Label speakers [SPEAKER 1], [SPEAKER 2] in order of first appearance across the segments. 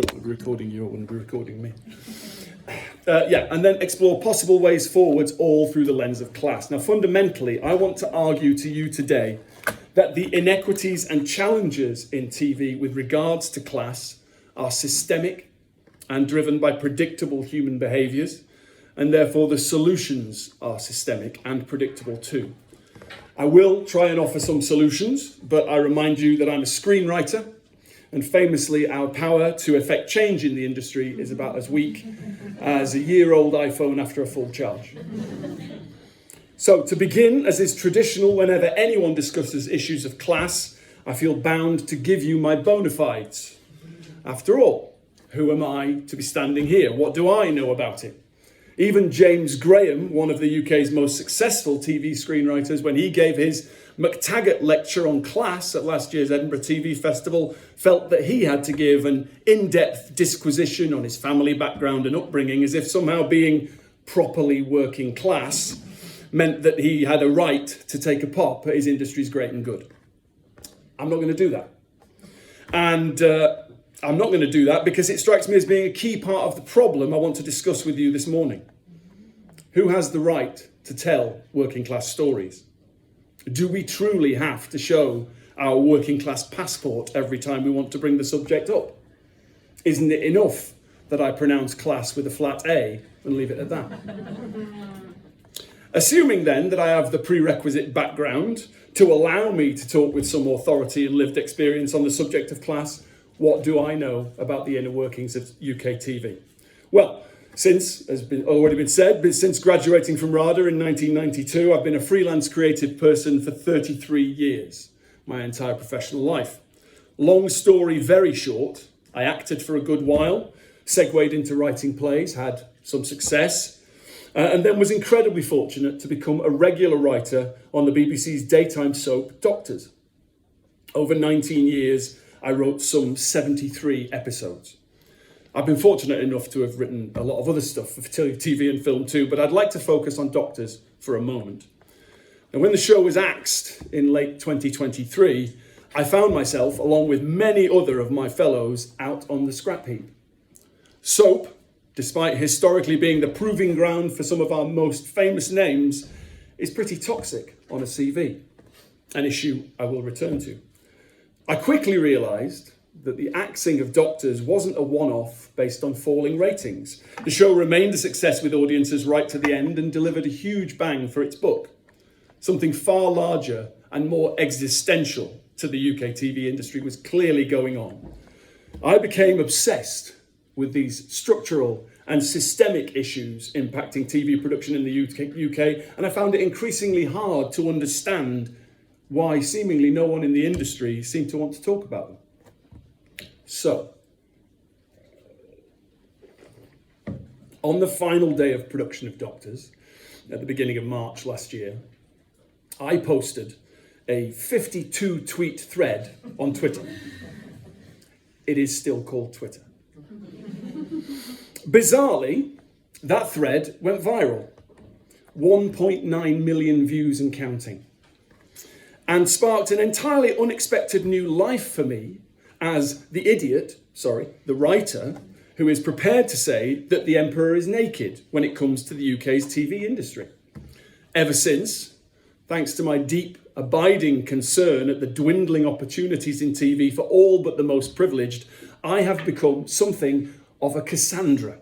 [SPEAKER 1] don't want to be recording you, I wouldn't be recording me. And then explore possible ways forwards all through the lens of class. Now, fundamentally, I want to argue to you today that the inequities and challenges in TV with regards to class are systemic and driven by predictable human behaviours, and therefore the solutions are systemic and predictable too. I will try and offer some solutions, but I remind you that I'm a screenwriter, and famously our power to effect change in the industry is about as weak as a year-old iPhone after a full charge. So to begin, as is traditional whenever anyone discusses issues of class, I feel bound to give you my bona fides. After all, who am I to be standing here? What do I know about it? Even James Graham, one of the UK's most successful TV screenwriters, when he gave his McTaggart lecture on class at last year's Edinburgh TV Festival, felt that he had to give an in-depth disquisition on his family background and upbringing, as if somehow being properly working class meant that he had a right to take a pop at his industry's great and good. I'm not going to do that. And I'm not going to do that because it strikes me as being a key part of the problem I want to discuss with you this morning. Who has the right to tell working class stories? Do we truly have to show our working class passport every time we want to bring the subject up? Isn't it enough that I pronounce class with a flat A and leave it at that? Assuming then that I have the prerequisite background to allow me to talk with some authority and lived experience on the subject of class, what do I know about the inner workings of UK TV? Well, since, as already been said, since graduating from RADA in 1992, I've been a freelance creative person for 33 years, my entire professional life. Long story very short, I acted for a good while, segued into writing plays, had some success, and then was incredibly fortunate to become a regular writer on the BBC's daytime soap Doctors. Over 19 years, I wrote some 73 episodes. I've been fortunate enough to have written a lot of other stuff for TV and film too, but I'd like to focus on Doctors for a moment. And when the show was axed in late 2023, I found myself, along with many other of my fellows, out on the scrap heap. Soap, despite historically being the proving ground for some of our most famous names, is pretty toxic on a CV, an issue I will return to. I quickly realised that the axing of Doctors wasn't a one-off based on falling ratings. The show remained a success with audiences right to the end and delivered a huge bang for its buck. Something far larger and more existential to the UK TV industry was clearly going on. I became obsessed with these structural and systemic issues impacting TV production in the UK, and I found it increasingly hard to understand why seemingly no one in the industry seemed to want to talk about them. So, on the final day of production of Doctors, at the beginning of March last year, I posted a 52-tweet thread on Twitter. It is still called Twitter. Bizarrely, that thread went viral. 1.9 million views and counting. And sparked an entirely unexpected new life for me as the writer, who is prepared to say that the emperor is naked when it comes to the UK's TV industry. Ever since, thanks to my deep, abiding concern at the dwindling opportunities in TV for all but the most privileged, I have become something of a Cassandra,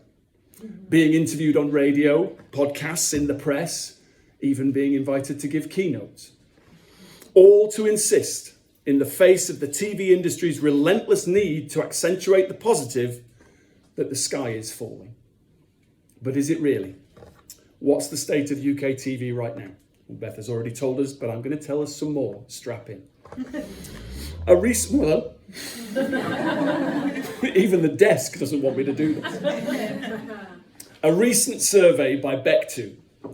[SPEAKER 1] being interviewed on radio, podcasts, in the press, even being invited to give keynotes. All to insist, in the face of the TV industry's relentless need to accentuate the positive, that the sky is falling. But is it really? What's the state of UK TV right now? Well, Beth has already told us, but I'm going to tell us some more. Strap in. Even the desk doesn't want me to do this. A recent survey by Beth,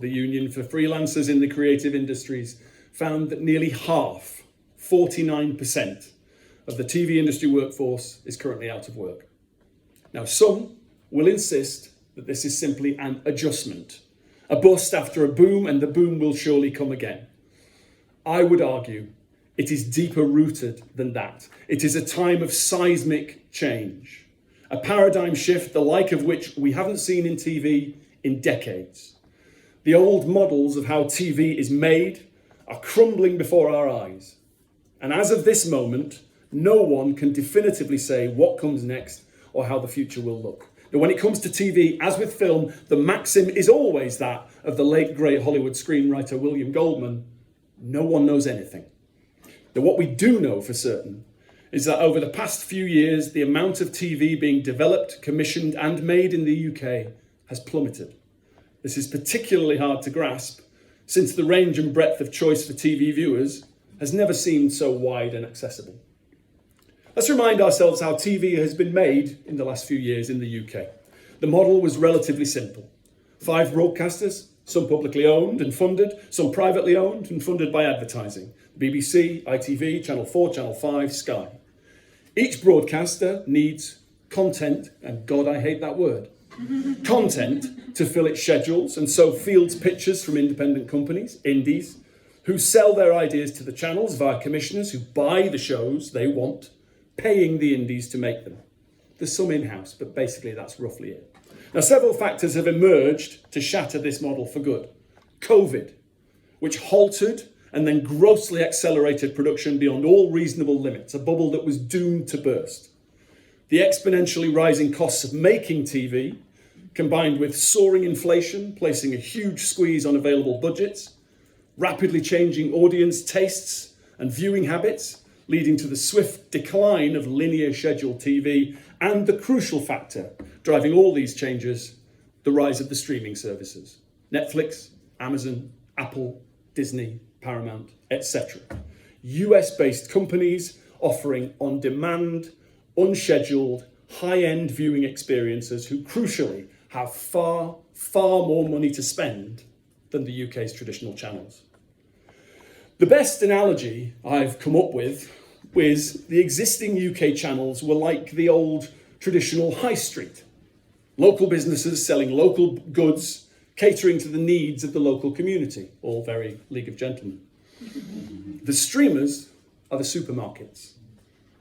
[SPEAKER 1] the Union for Freelancers in the Creative Industries, found that nearly half, 49%, of the TV industry workforce is currently out of work. Now, some will insist that this is simply an adjustment, a bust after a boom, and the boom will surely come again. I would argue it is deeper rooted than that. It is a time of seismic change, a paradigm shift the like of which we haven't seen in TV in decades. The old models of how TV is made are crumbling before our eyes. And as of this moment, no one can definitively say what comes next or how the future will look. But when it comes to TV, as with film, the maxim is always that of the late great Hollywood screenwriter William Goldman: no one knows anything. Now, what we do know for certain is that over the past few years, the amount of TV being developed, commissioned and made in the UK has plummeted. This is particularly hard to grasp since the range and breadth of choice for TV viewers has never seemed so wide and accessible. Let's remind ourselves how TV has been made in the last few years in the UK. The model was relatively simple. 5 broadcasters, some publicly owned and funded, some privately owned and funded by advertising. BBC, ITV, Channel 4, Channel 5, Sky. Each broadcaster needs content, and God, I hate that word, content to fill its schedules, and so fields pitches from independent companies, indies, who sell their ideas to the channels via commissioners who buy the shows they want, paying the indies to make them. There's some in-house, but basically that's roughly it. Now, several factors have emerged to shatter this model for good. COVID, which halted and then grossly accelerated production beyond all reasonable limits, a bubble that was doomed to burst. The exponentially rising costs of making TV, combined with soaring inflation, placing a huge squeeze on available budgets, rapidly changing audience tastes and viewing habits, leading to the swift decline of linear scheduled TV, and the crucial factor driving all these changes, the rise of the streaming services. Netflix, Amazon, Apple, Disney, Paramount, etc. US-based companies offering on-demand, unscheduled, high-end viewing experiences who crucially have far, far more money to spend than the UK's traditional channels. The best analogy I've come up with is the existing UK channels were like the old traditional high street. Local businesses selling local goods, catering to the needs of the local community, all very League of Gentlemen. The streamers are the supermarkets.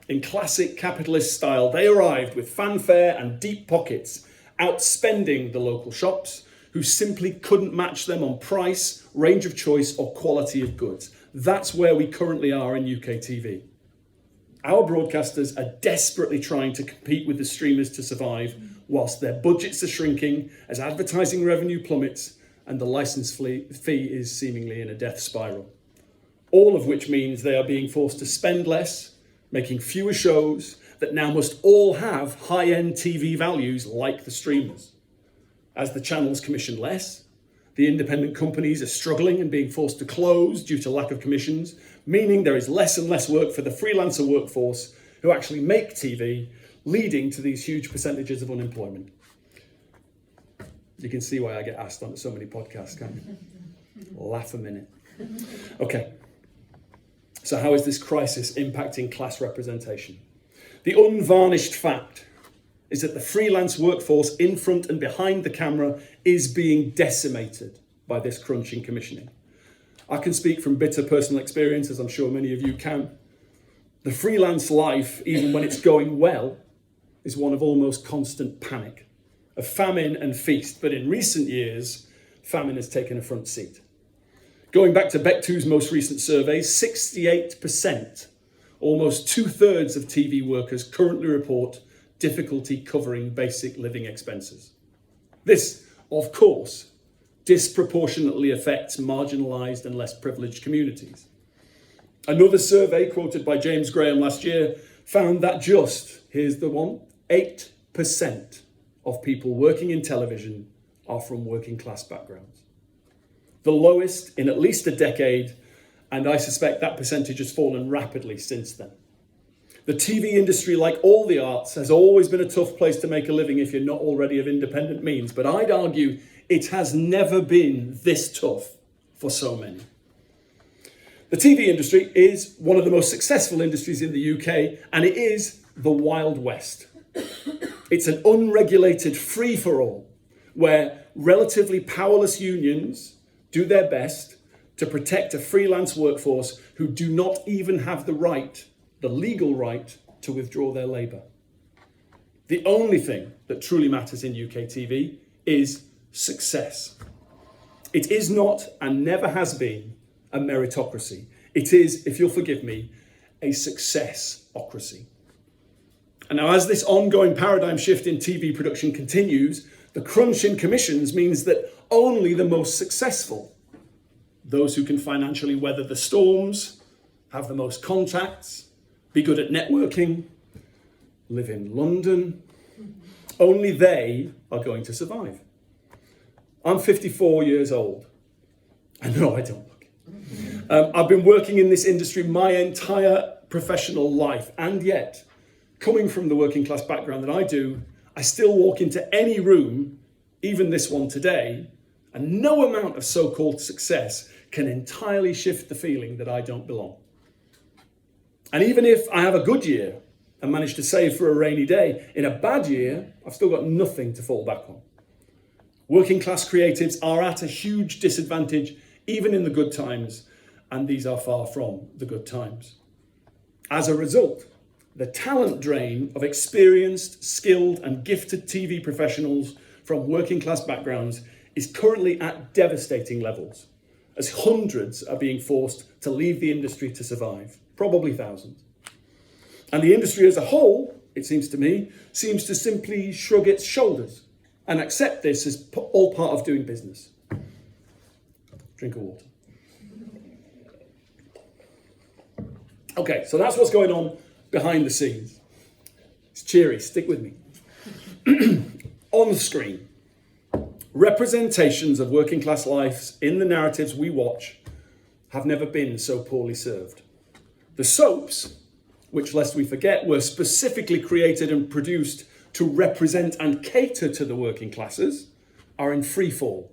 [SPEAKER 1] In classic capitalist style, they arrived with fanfare and deep pockets, outspending the local shops, who simply couldn't match them on price, range of choice, or quality of goods. That's where we currently are in UK TV. Our broadcasters are desperately trying to compete with the streamers to survive, whilst their budgets are shrinking as advertising revenue plummets and the license fee is seemingly in a death spiral. All of which means they are being forced to spend less, making fewer shows that now must all have high-end TV values like the streamers. As the channels commission less, the independent companies are struggling and being forced to close due to lack of commissions, meaning there is less and less work for the freelancer workforce who actually make TV, leading to these huge percentages of unemployment. You can see why I get asked on so many podcasts, can't you? Laugh a minute. Okay. So how is this crisis impacting class representation? The unvarnished fact is that the freelance workforce in front and behind the camera is being decimated by this crunching commissioning. I can speak from bitter personal experience, as I'm sure many of you can. The freelance life, even when it's going well, is one of almost constant panic, of famine and feast. But in recent years, famine has taken a front seat. Going back to Beck2's most recent survey, 68%, almost 2/3 of TV workers currently report difficulty covering basic living expenses. This, of course, disproportionately affects marginalised and less privileged communities. Another survey quoted by James Graham last year found that just, here's the one, 8% of people working in television are from working class backgrounds. The lowest in at least a decade, and I suspect that percentage has fallen rapidly since then. The TV industry, like all the arts, has always been a tough place to make a living if you're not already of independent means, but I'd argue it has never been this tough for so many. The TV industry is one of the most successful industries in the UK, and it is the Wild West. It's an unregulated free-for-all where relatively powerless unions do their best to protect a freelance workforce who do not even have the legal right to withdraw their labour. The only thing that truly matters in UK TV is success. It is not and never has been a meritocracy. It is, if you'll forgive me, a successocracy. And now as this ongoing paradigm shift in TV production continues, the crunch in commissions means that only the most successful, those who can financially weather the storms, have the most contacts, be good at networking, live in London, only they are going to survive. I'm 54 years old. I know I don't look. I've been working in this industry my entire professional life, and yet, coming from the working class background that I do, I still walk into any room, even this one today, and no amount of so-called success can entirely shift the feeling that I don't belong. And even if I have a good year and manage to save for a rainy day, in a bad year, I've still got nothing to fall back on. Working class creatives are at a huge disadvantage, even in the good times, and these are far from the good times. As a result, the talent drain of experienced, skilled, and gifted TV professionals from working class backgrounds is currently at devastating levels, as hundreds are being forced to leave the industry to survive, probably thousands. And the industry as a whole, it seems to me, seems to simply shrug its shoulders and accept this as all part of doing business. Drink of water. Okay, so that's what's going on behind the scenes. It's cheery, stick with me. On the screen, representations of working class lives in the narratives we watch have never been so poorly served. The soaps, which lest we forget, were specifically created and produced to represent and cater to the working classes, are in free fall.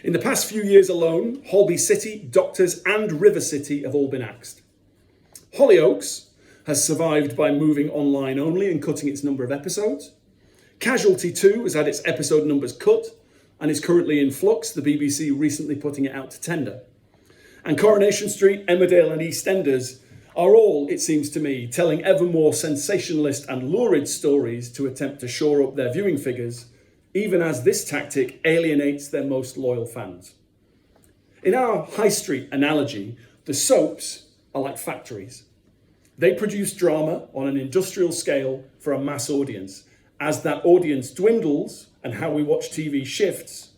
[SPEAKER 1] In the past few years alone, Holby City, Doctors and River City have all been axed. Hollyoaks has survived by moving online only and cutting its number of episodes. Casualty 2 has had its episode numbers cut and is currently in flux, the BBC recently putting it out to tender. And Coronation Street, Emmerdale and EastEnders are all, it seems to me, telling ever more sensationalist and lurid stories to attempt to shore up their viewing figures, even as this tactic alienates their most loyal fans. In our high street analogy, the soaps are like factories. They produce drama on an industrial scale for a mass audience. As that audience dwindles and how we watch TV shifts,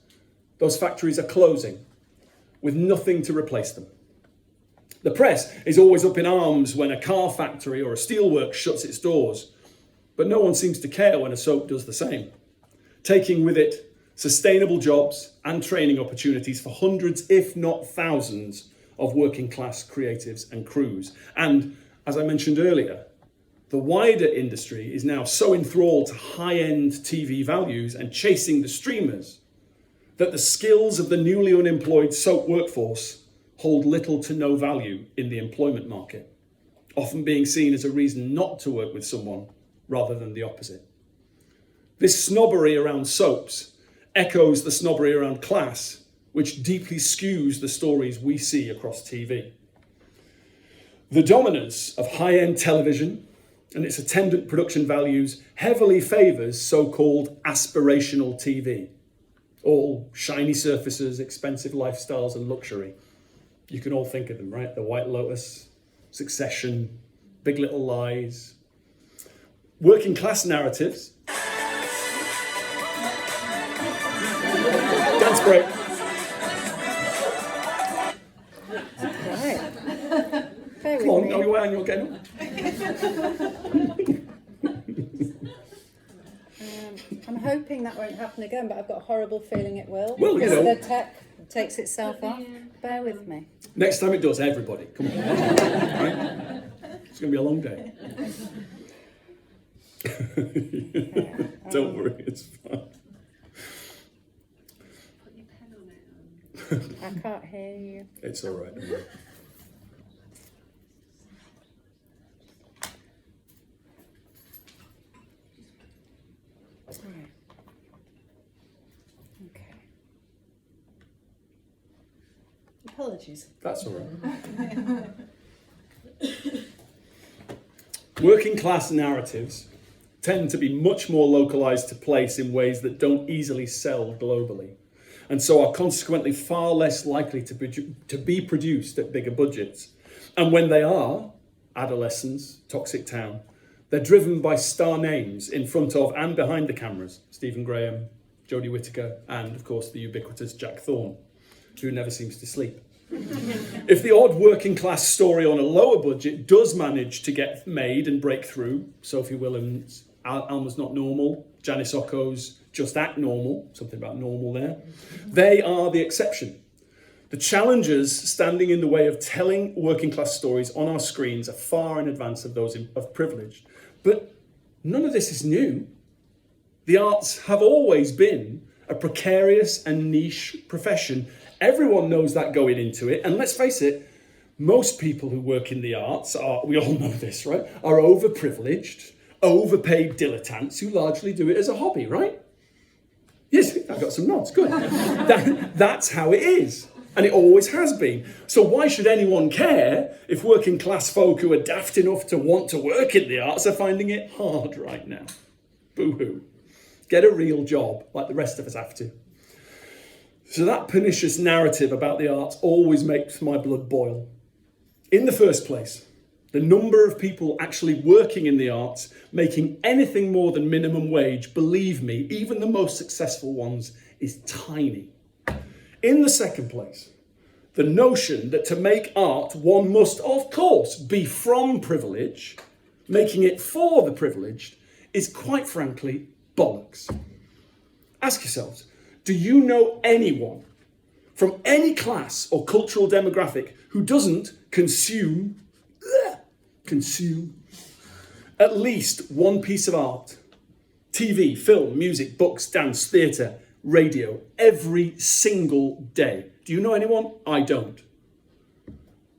[SPEAKER 1] those factories are closing with nothing to replace them. The press is always up in arms when a car factory or a steelworks shuts its doors, but no one seems to care when a soap does the same, taking with it sustainable jobs and training opportunities for hundreds, if not thousands, of working class creatives and crews. And as I mentioned earlier, the wider industry is now so enthralled to high-end TV values and chasing the streamers that the skills of the newly unemployed soap workforce hold little to no value in the employment market, often being seen as a reason not to work with someone rather than the opposite. This snobbery around soaps echoes the snobbery around class, which deeply skews the stories we see across TV. The dominance of high-end television and its attendant production values heavily favours so-called aspirational TV. All shiny surfaces, expensive lifestyles and luxury. You can all think of them, right? The White Lotus, Succession, Big Little Lies. Working class narratives. Dance break. Come on, are you wearing your game?
[SPEAKER 2] I'm hoping that won't happen again, but I've got a horrible feeling it will.
[SPEAKER 1] Well, you know.
[SPEAKER 2] The tech takes itself off. Bear with me.
[SPEAKER 1] Next time it does, everybody. Come on. Right? It's going to be a long day. Don't worry, it's fine.
[SPEAKER 3] Put your pen on it.
[SPEAKER 2] I can't hear you.
[SPEAKER 1] It's all right.
[SPEAKER 2] Okay. Apologies.
[SPEAKER 1] That's all right. Working class narratives tend to be much more localised to place in ways that don't easily sell globally, and so are consequently far less likely to be produced at bigger budgets. And when they are, Adolescents, Toxic Town, they're driven by star names in front of and behind the cameras: Stephen Graham, Jodie Whittaker, and of course the ubiquitous Jack Thorne, who never seems to sleep. If the odd working class story on a lower budget does manage to get made and break through, Sophie Williams' Alma's Not Normal, Janice Occo's Just Act Normal, something about normal there, they are the exception. The challenges standing in the way of telling working class stories on our screens are far in advance of those of privilege. But none of this is new. The arts have always been a precarious and niche profession. Everyone knows that going into it. And let's face it, most people who work in the arts are, we all know this, right, are overprivileged, overpaid dilettantes who largely do it as a hobby, right? Yes, I've got some nods, good. That's how it is. And it always has been. So why should anyone care if working class folk who are daft enough to want to work in the arts are finding it hard right now? Boo-hoo. Get a real job, like the rest of us have to. So that pernicious narrative about the arts always makes my blood boil. In the first place, the number of people actually working in the arts, making anything more than minimum wage, believe me, even the most successful ones, is tiny. In the second place, the notion that to make art one must, of course, be from privilege, making it for the privileged, is quite frankly bollocks. Ask yourselves, do you know anyone from any class or cultural demographic who doesn't consume at least one piece of art? TV, film, music, books, dance, theatre, radio, every single day. Do you know anyone? I don't.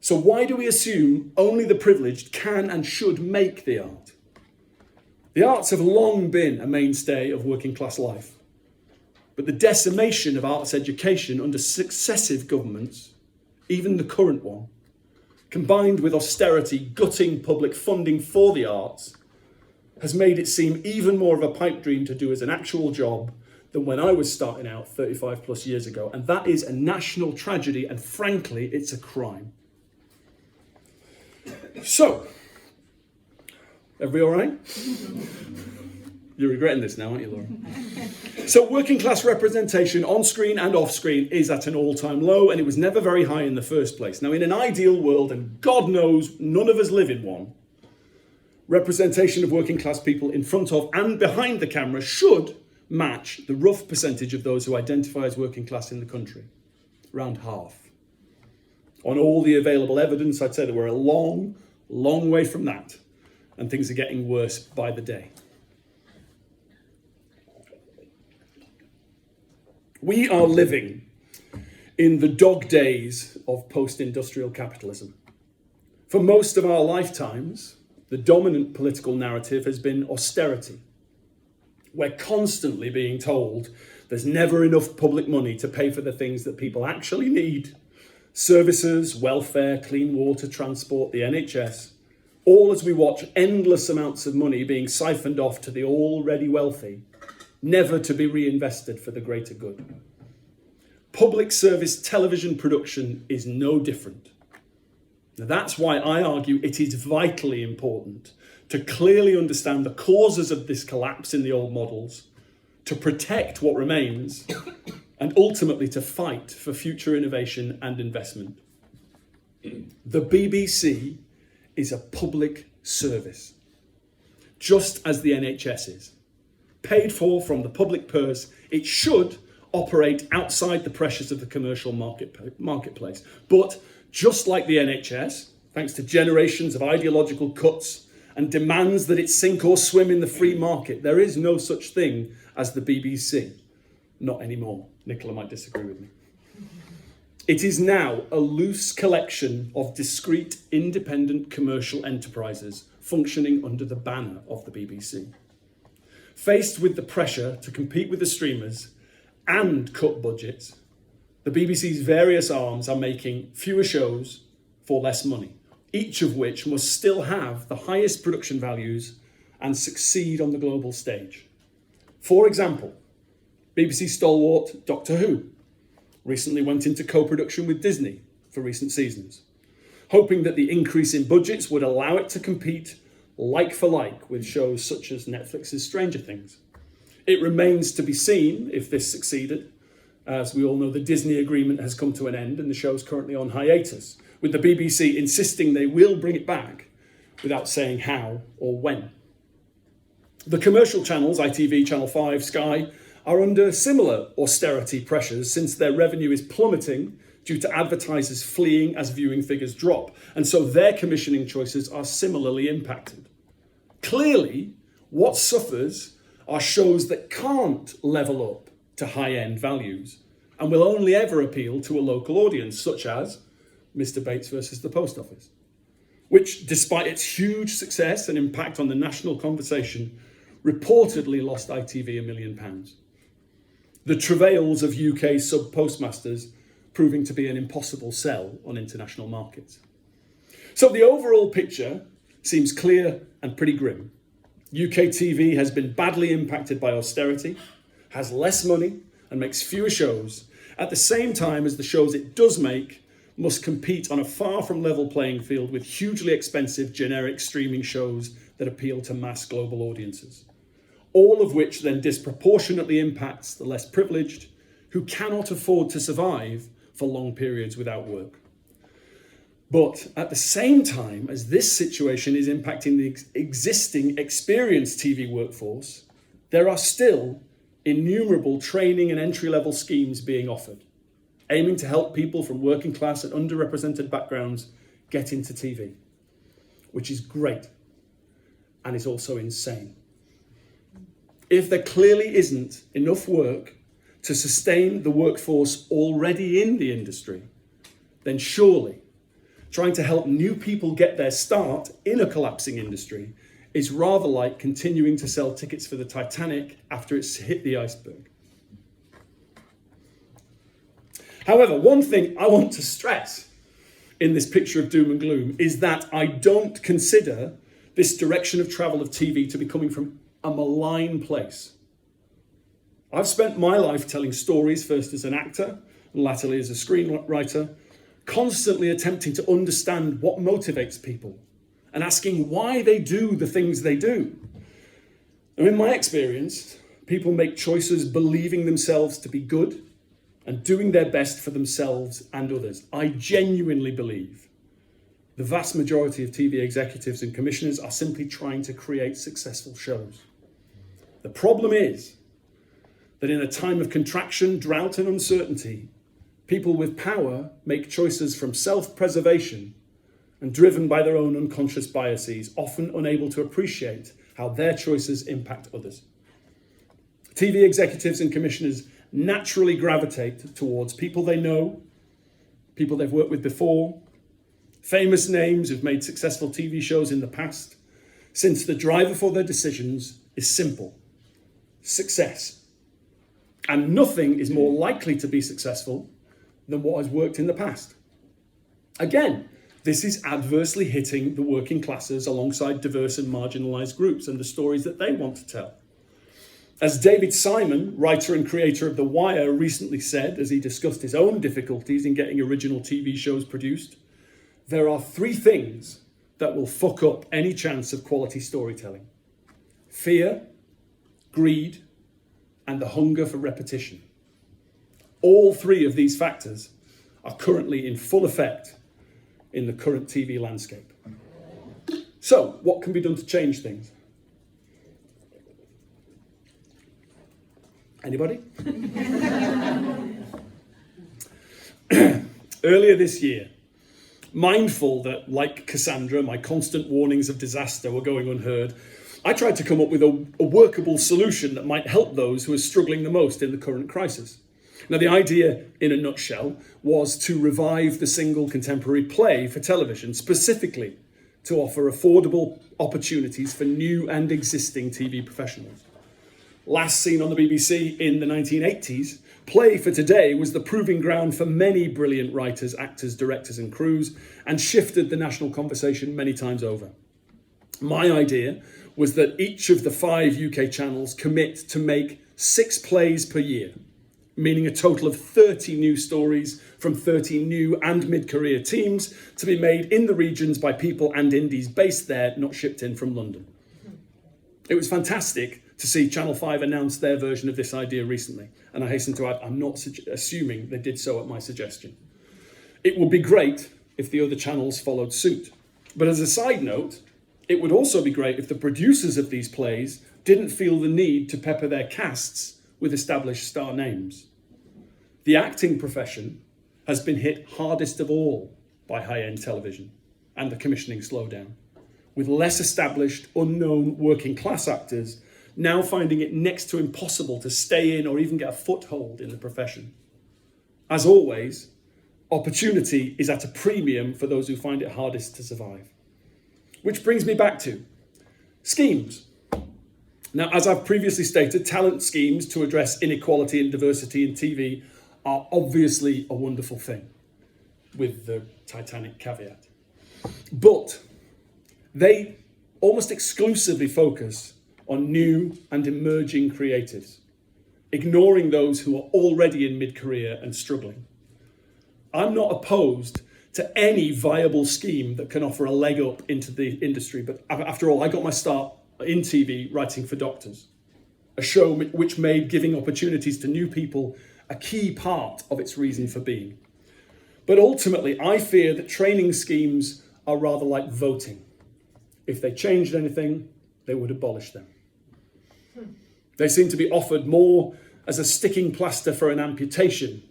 [SPEAKER 1] So why do we assume only the privileged can and should make the art? The arts have long been a mainstay of working class life, but the decimation of arts education under successive governments, even the current one, combined with austerity gutting public funding for the arts, has made it seem even more of a pipe dream to do as an actual job than when I was starting out 35 plus years ago. And that is a national tragedy, and frankly, it's a crime. So, everybody all right? You're regretting this now, aren't you, Laura? So working class representation on screen and off screen is at an all-time low, and it was never very high in the first place. Now, in an ideal world, and God knows none of us live in one, representation of working class people in front of and behind the camera should match the rough percentage of those who identify as working class in the country, around half. On all the available evidence, I'd say that we're a long, long way from that, and things are getting worse by the day. We are living in the dog days of post-industrial capitalism. For most of our lifetimes, the dominant political narrative has been austerity. We're constantly being told there's never enough public money to pay for the things that people actually need. Services, welfare, clean water, transport, the NHS, all as we watch endless amounts of money being siphoned off to the already wealthy, never to be reinvested for the greater good. Public service television production is no different. Now, that's why I argue it is vitally important to clearly understand the causes of this collapse in the old models, to protect what remains, and ultimately to fight for future innovation and investment. The BBC is a public service, just as the NHS is. Paid for from the public purse, it should operate outside the pressures of the commercial marketplace. But just like the NHS, thanks to generations of ideological cuts and demands that it sink or swim in the free market, there is no such thing as the BBC. Not anymore. Nicola might disagree with me. It is now a loose collection of discrete, independent commercial enterprises functioning under the banner of the BBC. Faced with the pressure to compete with the streamers and cut budgets, the BBC's various arms are making fewer shows for less money, each of which must still have the highest production values and succeed on the global stage. For example, BBC stalwart Doctor Who recently went into co-production with Disney for recent seasons, hoping that the increase in budgets would allow it to compete like for like with shows such as Netflix's Stranger Things. It remains to be seen if this succeeded. As we all know, the Disney agreement has come to an end and the show's currently on hiatus, with the BBC insisting they will bring it back without saying how or when. The commercial channels, ITV, Channel 5, Sky, are under similar austerity pressures since their revenue is plummeting due to advertisers fleeing as viewing figures drop, and so their commissioning choices are similarly impacted. Clearly, what suffers are shows that can't level up to high-end values and will only ever appeal to a local audience, such as Mr. Bates versus the Post Office, which, despite its huge success and impact on the national conversation, reportedly lost ITV £1 million. The travails of UK sub-postmasters proving to be an impossible sell on international markets. So the overall picture seems clear and pretty grim. UK TV has been badly impacted by austerity, has less money and makes fewer shows, at the same time as the shows it does make must compete on a far from level playing field with hugely expensive generic streaming shows that appeal to mass global audiences, all of which then disproportionately impacts the less privileged who cannot afford to survive for long periods without work. But at the same time as this situation is impacting the existing experienced TV workforce, there are still innumerable training and entry-level schemes being offered, aiming to help people from working class and underrepresented backgrounds get into TV, which is great and is also insane. If there clearly isn't enough work to sustain the workforce already in the industry, then surely trying to help new people get their start in a collapsing industry is rather like continuing to sell tickets for the Titanic after it's hit the iceberg. However, one thing I want to stress in this picture of doom and gloom is that I don't consider this direction of travel of TV to be coming from a malign place. I've spent my life telling stories, first as an actor and latterly as a screenwriter, constantly attempting to understand what motivates people and asking why they do the things they do. And in my experience, people make choices believing themselves to be good and doing their best for themselves and others. I genuinely believe the vast majority of TV executives and commissioners are simply trying to create successful shows. The problem is that in a time of contraction, drought, and uncertainty, people with power make choices from self-preservation and driven by their own unconscious biases, often unable to appreciate how their choices impact others. TV executives and commissioners naturally gravitate towards people they know, people they've worked with before, famous names who've made successful TV shows in the past, since the driver for their decisions is simple: success. And nothing is more likely to be successful than what has worked in the past. Again, this is adversely hitting the working classes alongside diverse and marginalised groups and the stories that they want to tell. As David Simon, writer and creator of The Wire, recently said as he discussed his own difficulties in getting original TV shows produced, there are 3 things that will fuck up any chance of quality storytelling: fear, greed, and the hunger for repetition. All 3 of these factors are currently in full effect in the current TV landscape. So, what can be done to change things? Anybody? Earlier this year, mindful that, like Cassandra, my constant warnings of disaster were going unheard, I tried to come up with a workable solution that might help those who are struggling the most in the current crisis. Now, the idea, in a nutshell, was to revive the single contemporary play for television, specifically to offer affordable opportunities for new and existing TV professionals. Last seen on the BBC in the 1980s, Play for Today was the proving ground for many brilliant writers, actors, directors and crews, and shifted the national conversation many times over. My idea was that each of the 5 UK channels commit to make 6 plays per year, meaning a total of 30 new stories from 30 new and mid-career teams to be made in the regions by people and indies based there, not shipped in from London. It was fantastic to see Channel 5 announce their version of this idea recently. And I hasten to add, I'm not assuming they did so at my suggestion. It would be great if the other channels followed suit. But as a side note, it would also be great if the producers of these plays didn't feel the need to pepper their casts with established star names. The acting profession has been hit hardest of all by high-end television and the commissioning slowdown, with less established, unknown working class actors now finding it next to impossible to stay in or even get a foothold in the profession. As always, opportunity is at a premium for those who find it hardest to survive. Which brings me back to schemes. Now, as I've previously stated, talent schemes to address inequality and diversity in TV are obviously a wonderful thing, with the Titanic caveat. But they almost exclusively focus on new and emerging creatives, ignoring those who are already in mid-career and struggling. I'm not opposed to any viable scheme that can offer a leg up into the industry, but after all, I got my start in TV writing for doctors, a show which made giving opportunities to new people a key part of its reason for being. But ultimately, I fear that training schemes are rather like voting. If they changed anything, they would abolish them. They seem to be offered more as a sticking plaster for an amputation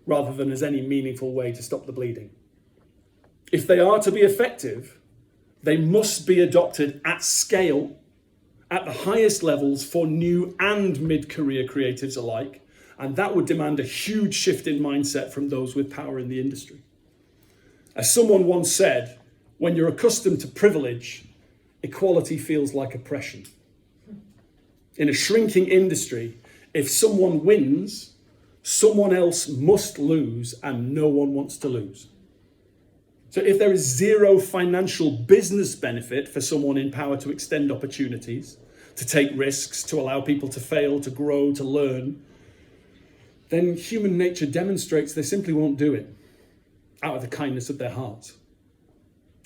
[SPEAKER 1] rather than as any meaningful way to stop the bleeding. If they are to be effective, they must be adopted at scale, at the highest levels for new and mid-career creatives alike, and that would demand a huge shift in mindset from those with power in the industry. As someone once said, when you're accustomed to privilege, equality feels like oppression. In a shrinking industry, if someone wins, someone else must lose, and no one wants to lose. So if there is zero financial business benefit for someone in power to extend opportunities, to take risks, to allow people to fail, to grow, to learn, then human nature demonstrates they simply won't do it out of the kindness of their hearts.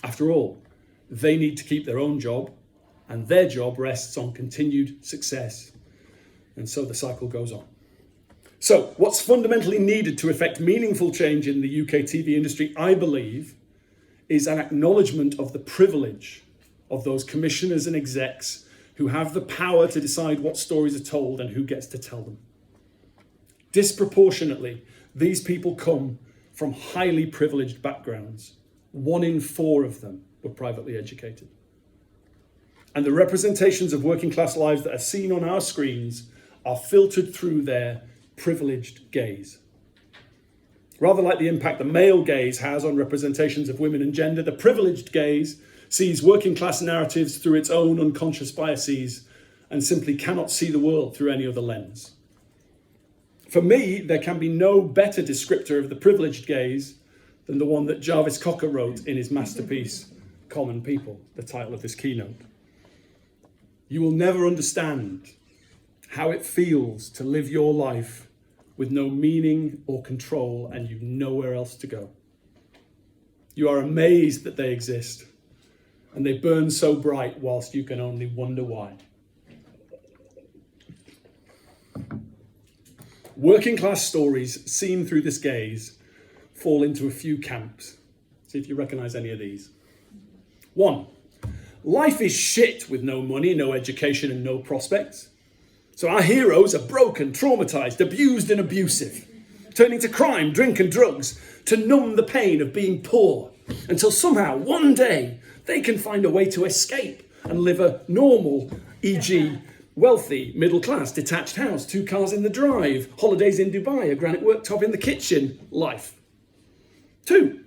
[SPEAKER 1] After all, they need to keep their own job, and their job rests on continued success. And so the cycle goes on. So what's fundamentally needed to effect meaningful change in the UK TV industry, I believe, is an acknowledgement of the privilege of those commissioners and execs who have the power to decide what stories are told and who gets to tell them. Disproportionately, these people come from highly privileged backgrounds. 1 in 4 of them were privately educated. And the representations of working class lives that are seen on our screens are filtered through their privileged gaze. Rather like the impact the male gaze has on representations of women and gender, the privileged gaze sees working class narratives through its own unconscious biases and simply cannot see the world through any other lens. For me, there can be no better descriptor of the privileged gaze than the one that Jarvis Cocker wrote in his masterpiece, Common People, the title of this keynote. You will never understand how it feels to live your life with no meaning or control and you've nowhere else to go. You are amazed that they exist and they burn so bright whilst you can only wonder why. Working class stories seen through this gaze fall into a few camps. See if you recognise any of these. 1, life is shit with no money, no education and no prospects. So our heroes are broken, traumatised, abused and abusive, turning to crime, drink and drugs to numb the pain of being poor until somehow one day they can find a way to escape and live a normal, e.g. wealthy, middle class, detached house, 2 cars in the drive, holidays in Dubai, a granite worktop in the kitchen life. 2,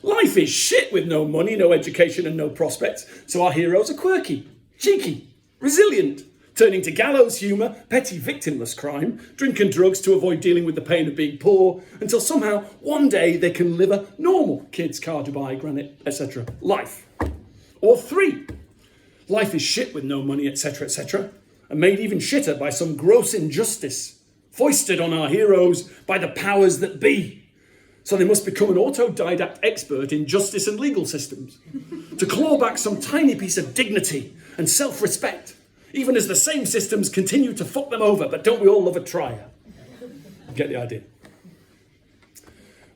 [SPEAKER 1] life is shit with no money, no education and no prospects. So our heroes are quirky, cheeky, resilient, turning to gallows humour, petty victimless crime, drink and drugs to avoid dealing with the pain of being poor, until somehow one day they can live a normal kids, car, Dubai, granite, etc. life. Or 3, Life is shit with no money, etc., etc., and made even shitter by some gross injustice foisted on our heroes by the powers that be. So they must become an autodidact expert in justice and legal systems to claw back some tiny piece of dignity and self-respect, even as the same systems continue to fuck them over. But don't we all love a trier? Get the idea.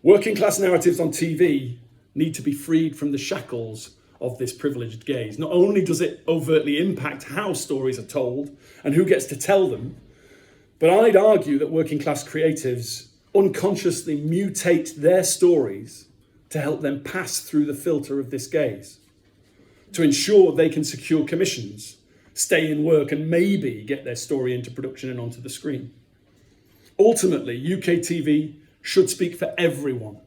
[SPEAKER 1] Working class narratives on TV need to be freed from the shackles of this privileged gaze. Not only does it overtly impact how stories are told and who gets to tell them, but I'd argue that working class creatives unconsciously mutate their stories to help them pass through the filter of this gaze, to ensure they can secure commissions, stay in work, and maybe get their story into production and onto the screen. Ultimately, UK TV should speak for everyone,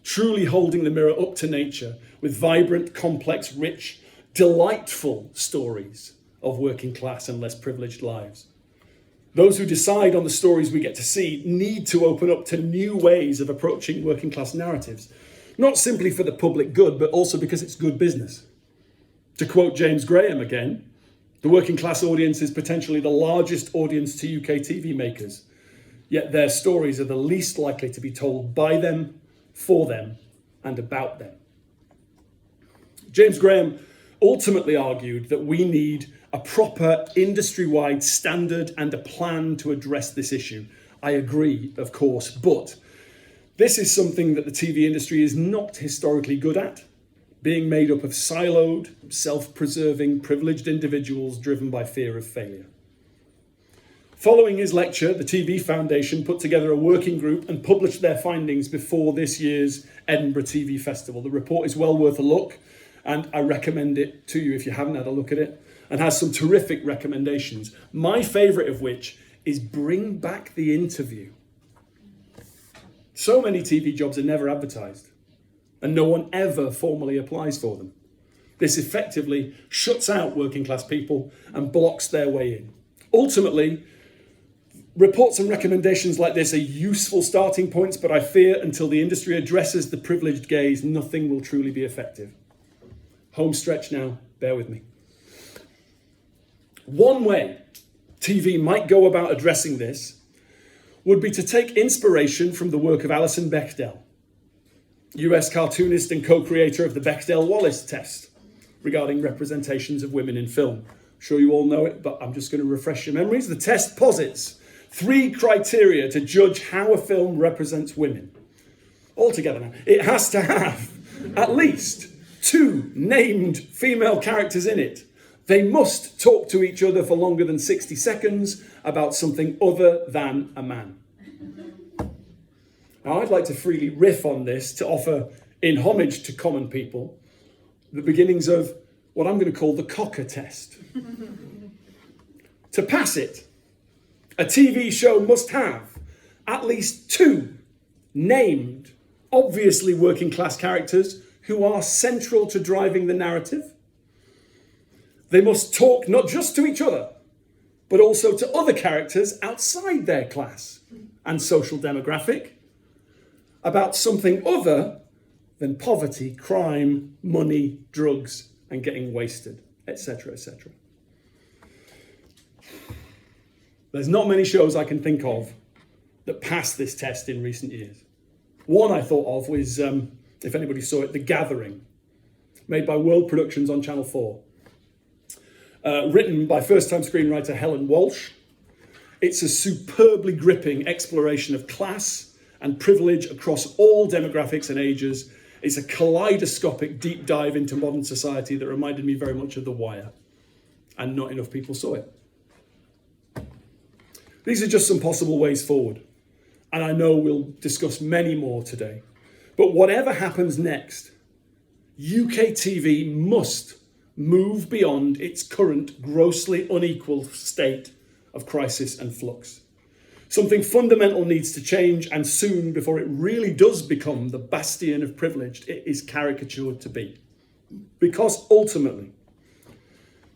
[SPEAKER 1] truly holding the mirror up to nature with vibrant, complex, rich, delightful stories of working class and less privileged lives. Those who decide on the stories we get to see need to open up to new ways of approaching working class narratives, not simply for the public good, but also because it's good business. To quote James Graham again, the working class audience is potentially the largest audience to UK TV makers, yet their stories are the least likely to be told by them, for them, and about them. James Graham ultimately argued that we need a proper industry-wide standard and a plan to address this issue. I agree, of course, but this is something that the TV industry is not historically good at, being made up of siloed, self-preserving, privileged individuals driven by fear of failure. Following his lecture, the TV Foundation put together a working group and published their findings before this year's Edinburgh TV Festival. The report is well worth a look, and I recommend it to you if you haven't had a look at it, and has some terrific recommendations, my favourite of which is bring back the interview. So many TV jobs are never advertised, and no one ever formally applies for them. This effectively shuts out working class people and blocks their way in. Ultimately, reports and recommendations like this are useful starting points, but I fear until the industry addresses the privileged gaze, nothing will truly be effective. Home stretch now, bear with me. One way TV might go about addressing this would be to take inspiration from the work of Alison Bechdel, US cartoonist and co-creator of the Bechdel-Wallace test regarding representations of women in film. I'm sure you all know it, but I'm just going to refresh your memories. The test posits 3 criteria to judge how a film represents women. Altogether now, it has to have at least 2 named female characters in it. They must talk to each other for longer than 60 seconds about something other than a man. Now, I'd like to freely riff on this to offer, in homage to common people, the beginnings of what I'm going to call the Cocker test. To pass it, a TV show must have at least 2 named, obviously working class characters who are central to driving the narrative. They must talk not just to each other, but also to other characters outside their class and social demographic about something other than poverty, crime, money, drugs, and getting wasted, etc., etc. There's not many shows I can think of that passed this test in recent years. One I thought of was, if anybody saw it, The Gathering, made by World Productions on Channel 4. Written by first-time screenwriter Helen Walsh. It's a superbly gripping exploration of class and privilege across all demographics and ages. It's a kaleidoscopic deep dive into modern society that reminded me very much of The Wire, and not enough people saw it. These are just some possible ways forward, and I know we'll discuss many more today. But whatever happens next, UK TV must move beyond its current grossly unequal state of crisis and flux. Something fundamental needs to change, and soon, before it really does become the bastion of privilege it is caricatured to be. Because ultimately,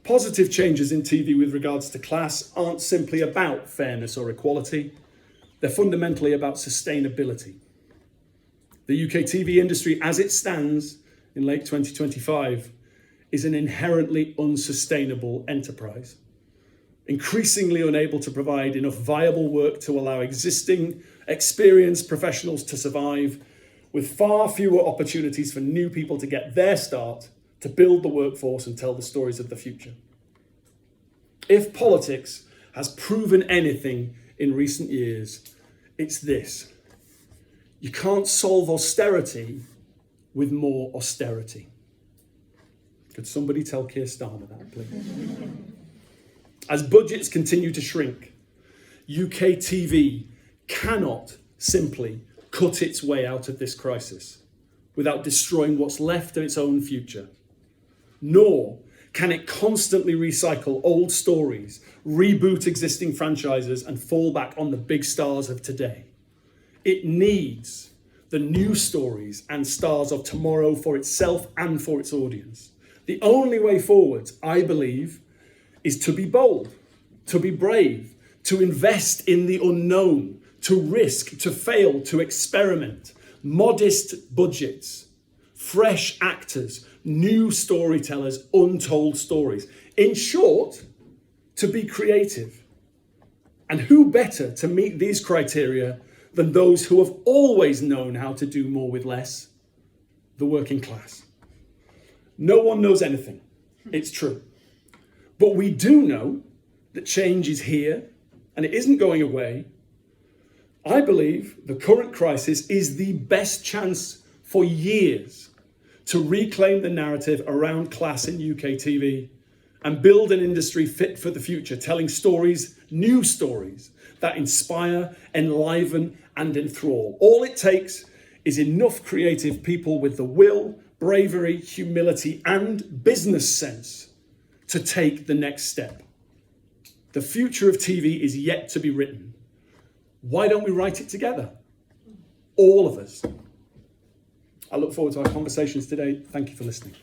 [SPEAKER 1] positive changes in TV with regards to class aren't simply about fairness or equality, they're fundamentally about sustainability. The UK TV industry, as it stands in late 2025, is an inherently unsustainable enterprise, increasingly unable to provide enough viable work to allow existing experienced professionals to survive, with far fewer opportunities for new people to get their start, to build the workforce and tell the stories of the future. If politics has proven anything in recent years, it's this: you can't solve austerity with more austerity. Could somebody tell Keir Starmer that, please? As budgets continue to shrink, UK TV cannot simply cut its way out of this crisis without destroying what's left of its own future. Nor can it constantly recycle old stories, reboot existing franchises, and fall back on the big stars of today. It needs the new stories and stars of tomorrow for itself and for its audience. The only way forward, I believe, is to be bold, to be brave, to invest in the unknown, to risk, to fail, to experiment. Modest budgets, fresh actors, new storytellers, untold stories. In short, to be creative. And who better to meet these criteria than those who have always known how to do more with less? The working class. No one knows anything. It's true. But we do know that change is here and it isn't going away. I believe the current crisis is the best chance for years to reclaim the narrative around class in UK TV and build an industry fit for the future, telling stories, new stories, that inspire, enliven, and enthrall. All it takes is enough creative people with the will, bravery, humility, and business sense to take the next step. The future of TV is yet to be written. Why don't we write it together? All of us. I look forward to our conversations today. Thank you for listening.